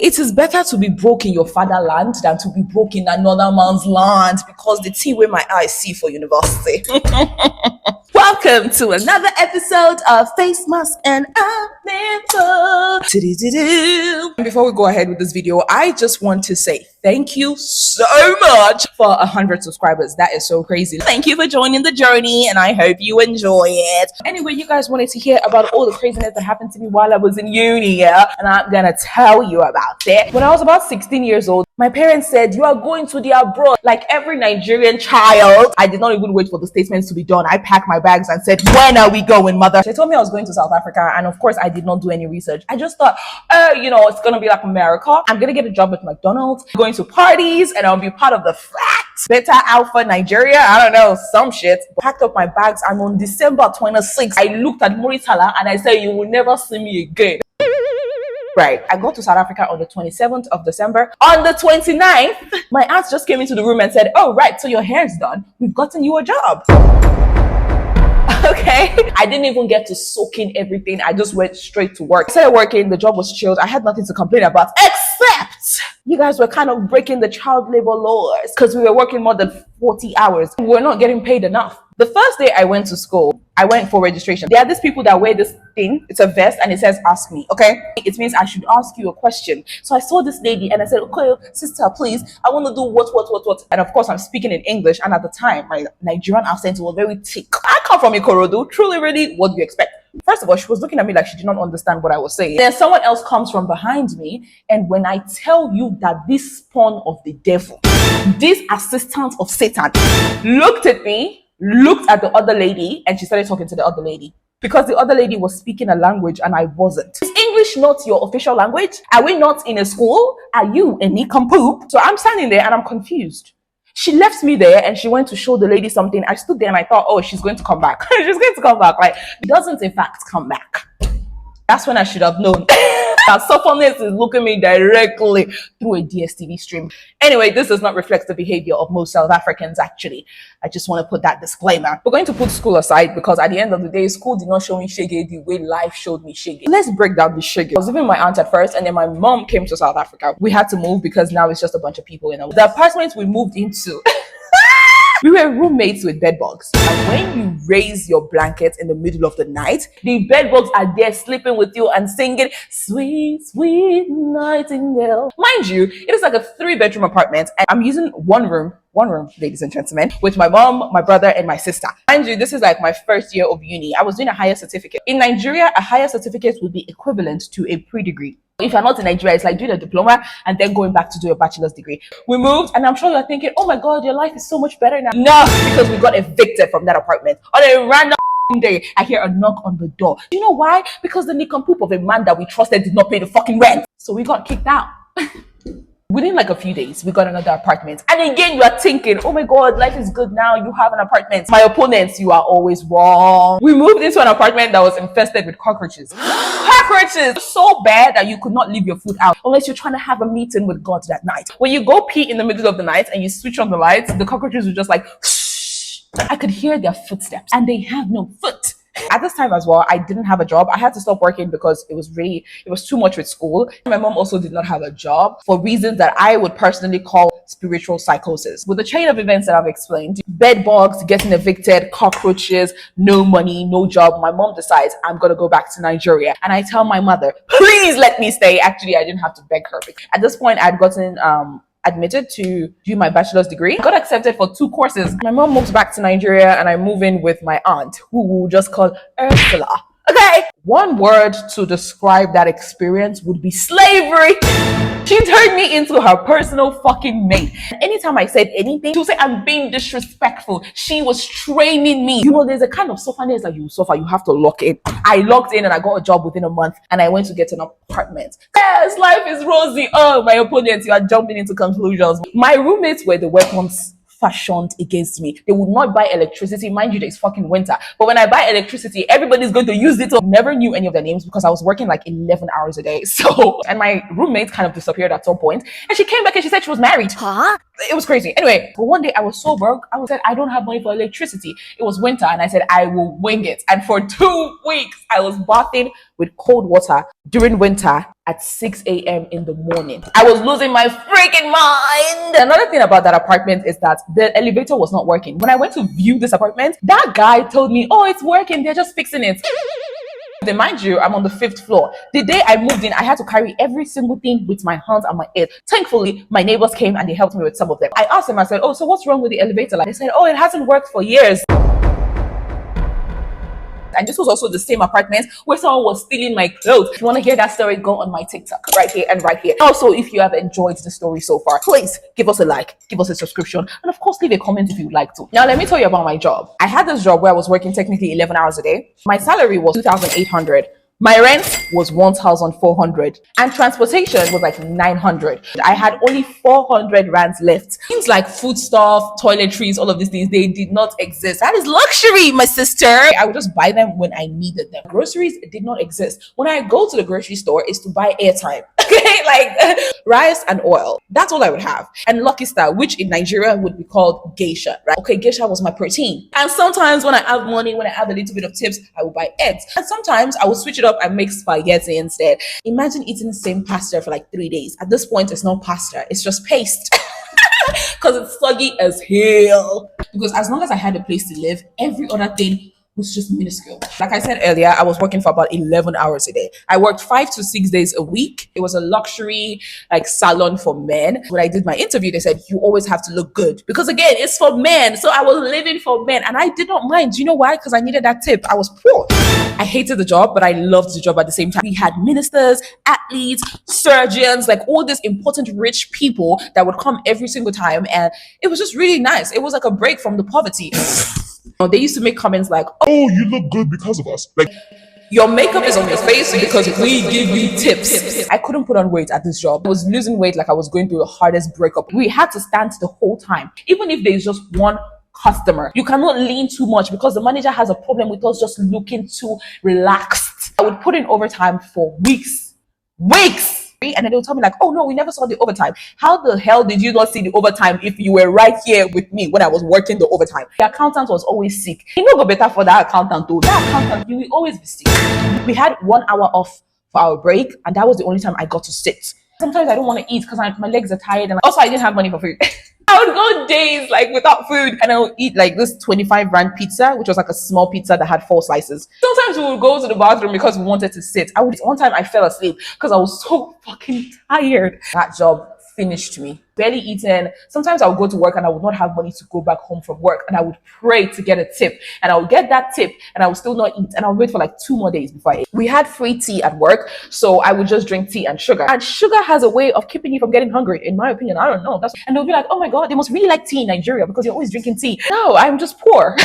It is better to be broke in your fatherland than to be broke in another man's land, because the tea where my eyes see for university. Welcome to another episode of Face Mask and Ameboooo. Before we go ahead with this video, I just want to say thank you so much for 100 subscribers. That is so crazy. Thank you for joining the journey, and I hope you enjoy it. Anyway, you guys wanted to hear about all the craziness that happened to me while I was in uni, yeah? And I'm gonna tell you about it. When I was about 16 years old, my parents said, you are going to the abroad. Like every Nigerian child, I did not even wait for the statements to be done. I packed my bags and said, when are we going, mother? They told me I was going to South Africa, and of course I did not do any research. I just thought, it's gonna be like America. I'm gonna get a job at McDonald's, going to parties, and I'll be part of the frat Beta Alpha Nigeria. I don't know, some shit. Packed up my bags, and on December 26th, I looked at Moritala and I said, you will never see me again. Right, I got to South Africa on the 27th of December. On the 29th, my aunt just came into the room and said, oh, right, so your hair's done. We've gotten you a job. Okay, I didn't even get to soak in everything. I just went straight to work. I started working, the job was chilled. I had nothing to complain about, except you guys were kind of breaking the child labor laws because we were working more than 40 hours. We were not getting paid enough. The first day I went to school, I went for registration. There are these people that wear this thing. It's a vest and it says, ask me, okay? It means I should ask you a question. So I saw this lady and I said, okay, sister, please, I want to do what? And of course, I'm speaking in English. And at the time, my Nigerian accent was very thick. I come from Ikorodu. Truly, really, what do you expect? First of all, she was looking at me like she did not understand what I was saying. Then someone else comes from behind me. And when I tell you that this spawn of the devil, this assistant of Satan, looked at me, looked at the other lady, and she started talking to the other lady because the other lady was speaking a language and I wasn't. Is English not your official language? Are we not in a school? Are you a nincompoop? So I'm standing there and I'm confused. She left me there and she went to show the lady something. I stood there and I thought, oh, she's going to come back. She's going to come back. Like, she doesn't in fact come back. That's when I should have known. That softness is looking me directly through a DSTV stream. Anyway, this does not reflect the behavior of most South Africans, actually. I just want to put that disclaimer. We're going to put school aside because at the end of the day, school did not show me shege the way life showed me shege. Let's break down the shege. I was living with my aunt at first, and then my mom came to South Africa. We had to move because now it's just a bunch of people in the apartment we moved into. We were roommates with bedbugs. And when you raise your blanket in the middle of the night, the bedbugs are there sleeping with you and singing, sweet, sweet nightingale. Mind you, it is like a 3-bedroom apartment, and I'm using one room, ladies and gentlemen, with my mom, my brother, and my sister. Mind you, this is like my first year of uni. I was doing a higher certificate. In Nigeria, a higher certificate would be equivalent to a pre-degree. If you're not in Nigeria, it's like doing a diploma and then going back to do a bachelor's degree. We moved, and I'm sure you're thinking, oh my God, your life is so much better now. No, because we got evicted from that apartment. On a random day, I hear a knock on the door. Do you know why? Because the nincompoop of a man that we trusted did not pay the fucking rent. So we got kicked out. Within like a few days, we got another apartment. And again, you are thinking, oh my God, life is good now. You have an apartment. My opponents, you are always wrong. We moved into an apartment that was infested with cockroaches. Cockroaches! So bad that you could not leave your food out unless you're trying to have a meeting with God that night. When you go pee in the middle of the night and you switch on the lights, the cockroaches were just like, shh. I could hear their footsteps and they have no foot. At this time as well, I didn't have a job. I had to stop working because it was too much with school. My mom also did not have a job for reasons that I would personally call spiritual psychosis. With the chain of events that I've explained, bed bugs, getting evicted, cockroaches, no money, no job, my mom decides I'm going to go back to Nigeria. And I tell my mother, please let me stay. Actually, I didn't have to beg her. At this point, I'd gotten admitted to do my bachelor's degree. I got accepted for 2 courses. My mom moves back to Nigeria and I move in with my aunt, who we'll just call Ursula. Okay. One word to describe that experience would be slavery. She turned me into her personal fucking mate. Anytime I said anything, she would say I'm being disrespectful. She was training me. You know, there's a kind of sufferness that you suffer. You have to lock in. I locked in and I got a job within a month and I went to get an apartment. Yes, life is rosy. Oh, my opponents, you are jumping into conclusions. My roommates were the weapons fashioned against me. They would not buy electricity. Mind you, it's fucking winter. But when I buy electricity, everybody's going to use it. So I never knew any of their names because I was working like 11 hours a day. So, and my roommate kind of disappeared at some point. And she came back and she said she was married. Huh? It was crazy. Anyway, but one day I was so broke. I said, I don't have money for electricity. It was winter, and I said, I will wing it. And for 2 weeks, I was bathing with cold water during winter at 6 a.m. in the morning. I was losing my freaking mind. Another thing about that apartment is that the elevator was not working. When I went to view this apartment, that guy told me, oh, it's working. They're just fixing it. Then mind you, I'm on the 5th floor. The day I moved in, I had to carry every single thing with my hands and my head. Thankfully, my neighbors came and they helped me with some of them. I asked them, I said, oh, so what's wrong with the elevator? Like, they said, oh, it hasn't worked for years. And this was also the same apartment where someone was stealing my clothes. If you want to hear that story, go on my TikTok right here and right here. Also, if you have enjoyed the story so far, please give us a like, give us a subscription, and of course, leave a comment if you'd like to. Now, let me tell you about my job. I had this job where I was working technically 11 hours a day. My salary was 2,800. My rent was 1,400 and transportation was like 900. I had only 400 rands left. Things like foodstuff, toiletries, all of these things, they did not exist. That is luxury, my sister. I would just buy them when I needed them. Groceries did not exist. When I go to the grocery store, it's to buy airtime. Okay, like rice and oil. That's all I would have. And Lucky Star, which in Nigeria would be called geisha, right? Okay, geisha was my protein. And sometimes when I have money, when I have a little bit of tips, I would buy eggs. And sometimes I would switch it up and make spaghetti instead. Imagine eating the same pasta for like 3 days. At this point, it's not pasta, it's just paste. Because it's soggy as hell. Because as long as I had a place to live, every other thing was just minuscule. Like I said earlier, I was working for about 11 hours a day. I worked 5 to 6 days a week. It was a luxury like salon for men. When I did my interview, they said, you always have to look good. Because again, it's for men. So I was living for men and I did not mind. Do you know why? Because I needed that tip. I was poor. I hated the job, but I loved the job at the same time. We had ministers, athletes, surgeons, like all these important rich people that would come every single time. And it was just really nice. It was like a break from the poverty. They used to make comments like, oh, you look good because of us. Like, your makeup is on your face because we give you tips. I couldn't put on weight at this job. I was losing weight like I was going through the hardest breakup. We had to stand the whole time. Even if there's just one customer, you cannot lean too much because the manager has a problem with us just looking too relaxed. I would put in overtime for weeks. And then they would tell me like, oh no, we never saw the overtime. How the hell did you not see the overtime if you were right here with me when I was working the overtime? The accountant was always sick. You know, go better for that accountant though. That accountant, you will always be sick. We had 1 hour off for our break and that was the only time I got to sit. Sometimes I don't want to eat because my legs are tired and also I didn't have money for food. I would go days like without food and I would eat like this 25 rand pizza, which was like a small pizza that had 4 slices. Sometimes we would go to the bathroom because we wanted to sit. One time I fell asleep because I was so fucking tired. That job finished me. Barely eaten. Sometimes I would go to work and I would not have money to go back home from work and I would pray to get a tip and I would get that tip and I would still not eat and I would wait for like 2 more days before I ate. We had free tea at work, so I would just drink tea and sugar. And sugar has a way of keeping you from getting hungry, in my opinion. I don't know. And they'll be like, oh my God, they must really like tea in Nigeria because you're always drinking tea. No, I'm just poor.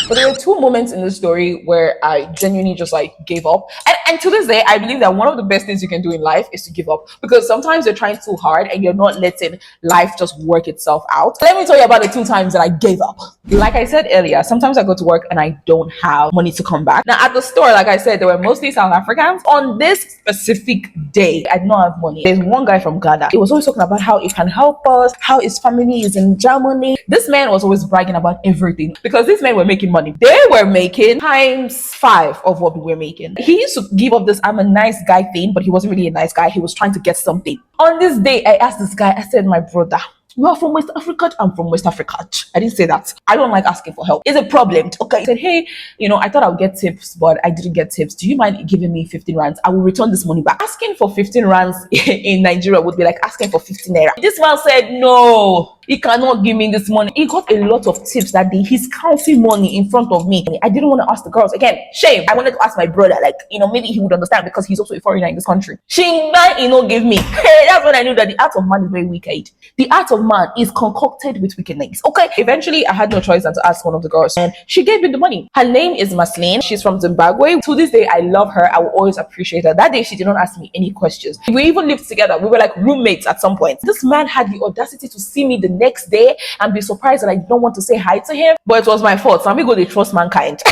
But there were 2 moments in the story where I genuinely just like gave up. And to this day, I believe that one of the best things you can do in life is to give up because sometimes you're trying too hard and you're not letting life just work itself out. Let me tell you about the 2 times that I gave up. Like I said earlier, sometimes I go to work and I don't have money to come back. Now at the store, like I said, there were mostly South Africans. On this specific day, I did not have money. There's one guy from Ghana. He was always talking about how he can help us, how his family is in Germany. This man was always bragging about everything because these men were making money. They were making ×5 of what we were making. He used to give up this I'm a nice guy thing, but he wasn't really a nice guy. He was trying to get something. On this day, I asked this guy, I said, my brother, you are from West Africa? I'm from West Africa. I didn't say that. I don't like asking for help. It's a problem. Okay. I said, hey, I thought I would get tips, but I didn't get tips. Do you mind giving me 15 rands? I will return this money back. Asking for 15 rands in Nigeria would be like asking for 15 naira. This man said, no, he cannot give me this money. He got a lot of tips that day. He's counting money in front of me. I didn't want to ask the girls. Again, shame. I wanted to ask my brother, maybe he would understand because he's also a foreigner in this country. Shingba, give me. Hey, that's when I knew that the art of man is very wicked. The art of man is concocted with wickedness. Okay. Eventually, I had no choice than to ask one of the girls, and she gave me the money. Her name is Maslin. She's from Zimbabwe. To this day, I love her. I will always appreciate her. That day, she did not ask me any questions. We even lived together. We were like roommates at some point. This man had the audacity to see me the next day and be surprised that I don't want to say hi to him. But it was my fault. Some people, they trust mankind.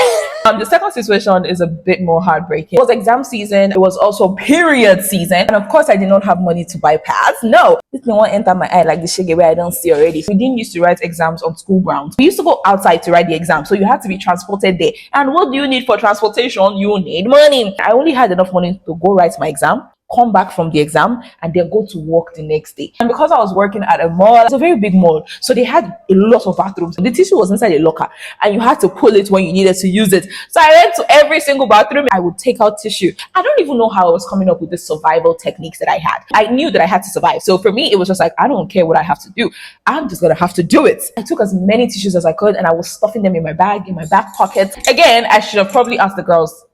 The second situation is a bit more heartbreaking. It was exam season. It was also period season. And of course, I did not have money to buy pads. No, this thing won't enter my eye like the shege where I don't see already. We didn't used to write exams on school grounds. We used to go outside to write the exam. So you had to be transported there. And what do you need for transportation? You need money. I only had enough money to go write my exam, come back from the exam, and then go to work the next day. And because I was working at a mall, it's a very big mall, so they had a lot of bathrooms. The tissue was inside a locker and you had to pull it when you needed to use it. So I went to every single bathroom. I would take out tissue. I don't even know how I was coming up with the survival techniques that I had. I knew that I had to survive. So for me, it was just like, I don't care what I have to do. I'm just gonna have to do it. I took as many tissues as I could and I was stuffing them in my bag, in my back pocket. Again, I should have probably asked the girls,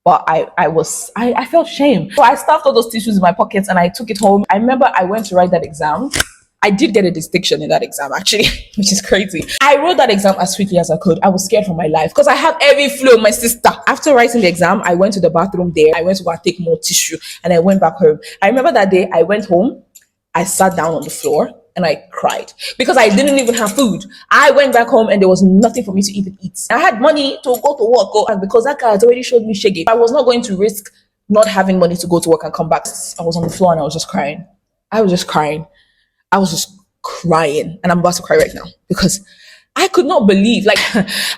but I felt shame. So I stuffed all those tissues in my pockets and I took it home. I remember I went to write that exam. I did get a distinction in that exam actually, which is crazy. I wrote that exam as swiftly as I could. I was scared for my life because I have heavy flow, my sister. After writing the exam, I went to the bathroom there. I went to go and take more tissue and I went back home. I remember that day I went home, I sat down on the floor and I cried because I didn't even have food. I went back home and there was nothing for me to even eat. I had money to go to work, and because that guy had already showed me shaggy, I was not going to risk not having money to go to work and come back. I was on the floor and I was just crying. I was just crying. And I'm about to cry right now because I could not believe, like,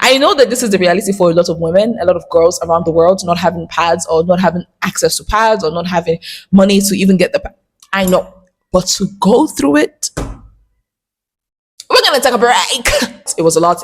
I know that this is the reality for a lot of women, a lot of girls around the world, not having pads or not having access to pads or not having money to even get the pad. I know. But to go through it, we're gonna take a break. It was a lot.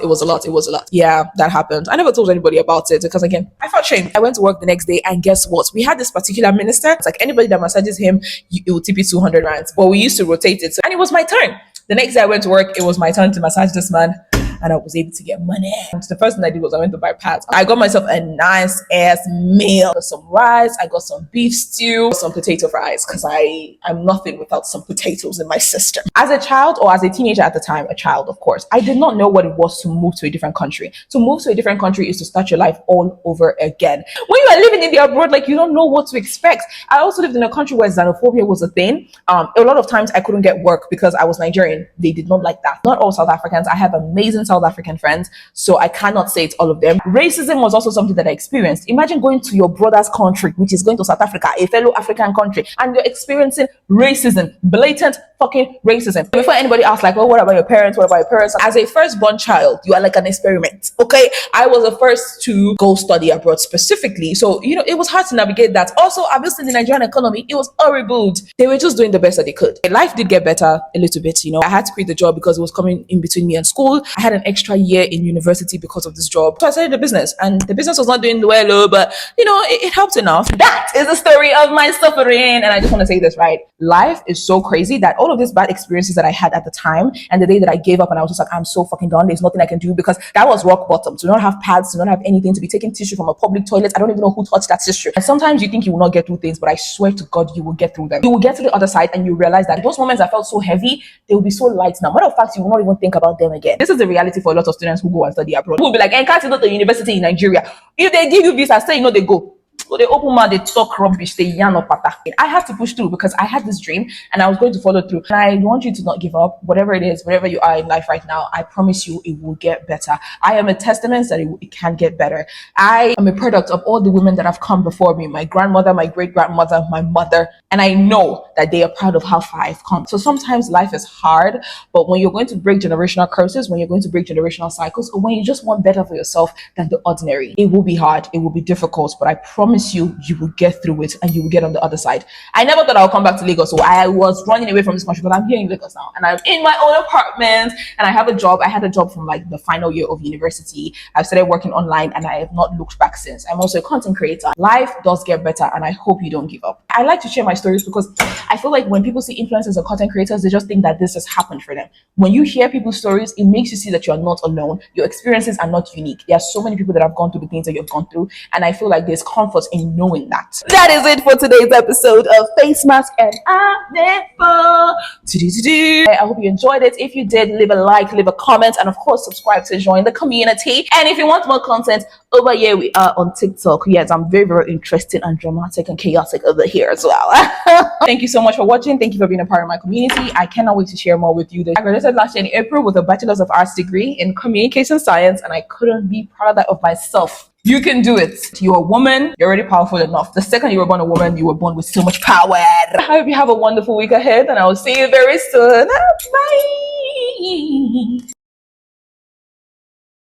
Yeah, that happened. I never told anybody about it because, again, I felt shame. I went to work the next day and guess what? We had this particular minister. It's like anybody that massages him, it will tip you 200 rands. But we used to rotate it. And it was my turn. The next day I went to work, it was my turn to massage this man. And I was able to get money. And the first thing I did was I went to buy pads. I got myself a nice ass meal. I got some rice, I got some beef stew, some potato fries, because I'm nothing without some potatoes in my system. As a child, or as a teenager at the time, a child, of course, I did not know what it was to move to a different country. To move to a different country is to start your life all over again. When you are living in the abroad, like, you don't know what to expect. I also lived in a country where xenophobia was a thing. A lot of times I couldn't get work because I was Nigerian. They did not like that. Not all South Africans. I have amazing South African friends, so I cannot say it's all of them. Racism was also something that I experienced. Imagine going to your brother's country, which is going to South Africa, a fellow African country, and you're experiencing racism, blatant fucking racism. Before anybody asks, like, oh, what about your parents? What about your parents? As a firstborn child, you are like an experiment. Okay, I was the first to go study abroad specifically, so it was hard to navigate that. Also, obviously, the Nigerian economy, it was horrible. They were just doing the best that they could. Life did get better a little bit. I had to quit the job because it was coming in between me and school. I had an extra year in university because of this job, so I started the business, and the business was not doing well, but it helped enough. That is the story of my suffering. And I just want to say this, right? Life is so crazy that all of these bad experiences that I had at the time, and the day that I gave up and I was just like, I'm so fucking done, there's nothing I can do, because that was rock bottom. To not have pads, to not have anything, to be taking tissue from a public toilet. I don't even know who touched that tissue. And sometimes you think you will not get through things, but I swear to God, you will get through them. You will get to the other side and you realize that those moments I felt so heavy, they will be so light now. Matter of fact, you will not even think about them again. This is the reality for a lot of students who go and study abroad. Who will be like, I can't go to university in Nigeria. If they give you visa, say they go. So they open mouth, they talk rubbish, they yarn up pata. I had to push through because I had this dream and I was going to follow through. And I want you to not give up. Whatever it is, wherever you are in life right now, I promise you it will get better. I am a testament that it can get better. I am a product of all the women that have come before me. My grandmother, my great-grandmother, my mother. And I know that they are proud of how far I've come. So sometimes life is hard, but when you're going to break generational curses, when you're going to break generational cycles, or when you just want better for yourself than the ordinary, it will be hard, it will be difficult, but I promise you will get through it and you will get on the other side. I never thought I would come back to Lagos, so I was running away from this country, but I'm here in Lagos now and I'm in my own apartment and I have a job. I had a job from like the final year of university. I've started working online and I have not looked back since. I'm also a content creator. Life does get better and I hope you don't give up. I like to share my stories because I feel like when people see influencers or content creators, they just think that this has happened for them. When you hear people's stories, it makes you see that you're not alone. Your experiences are not unique. There are so many people that have gone through the things that you've gone through, and I feel like there's comfort in knowing that. That is it for today's episode of Face Mask and Ameboooo. I hope you enjoyed it. If you did, leave a like, leave a comment, and of course subscribe to join the community. And if you want more content, over here we are on TikTok. Yes, I'm very, very interesting and dramatic and chaotic over here as well. Thank you so much for watching. Thank you for being a part of my community. I cannot wait to share more with you. I graduated last year in April with a Bachelor's of Arts degree in Communication Science, and I couldn't be prouder of myself. You can do it. You're a woman. You're already powerful enough. The second you were born a woman, you were born with so much power. I hope you have a wonderful week ahead, and I will see you very soon. Bye.